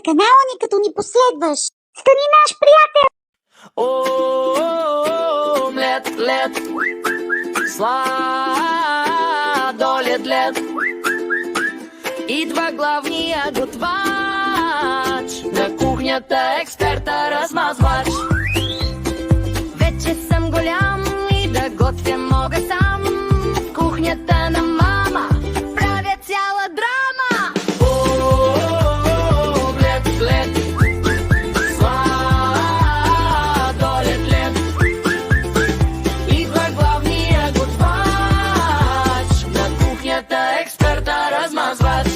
канала ни, като ни последваш. Стани наш приятел! Омлет, лед, сладолет, лед. Идва главния готвач, на кухнята експерта размазвач. Вече съм голям и да готвя мога сам. В кухнята на мама правя цяла драма. Омлет, лед, сладолет, лед. Идва главния готвач, на кухнята експерта размазвач.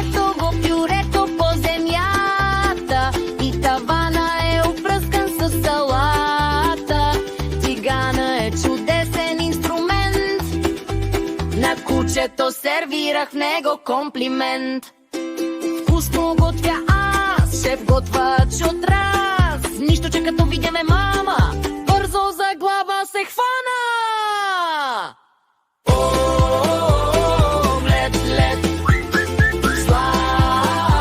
Ето го пюрето по земята и тавана е опръскан със салата. Тигана е чудесен инструмент, на кучето сервирах в него комплимент. Вкусно готвя аз, шеф готвач от раз. Нищо, че като видяме мама, бързо за глава се хвана. Омлет, лед, сладолет,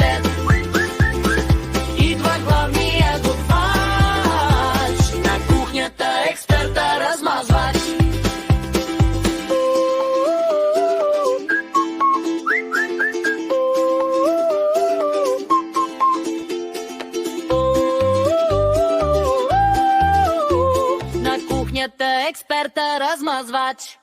лед. Идва главния готвач, на кухнята експерта размазвач. На кухнята експерта размазвач.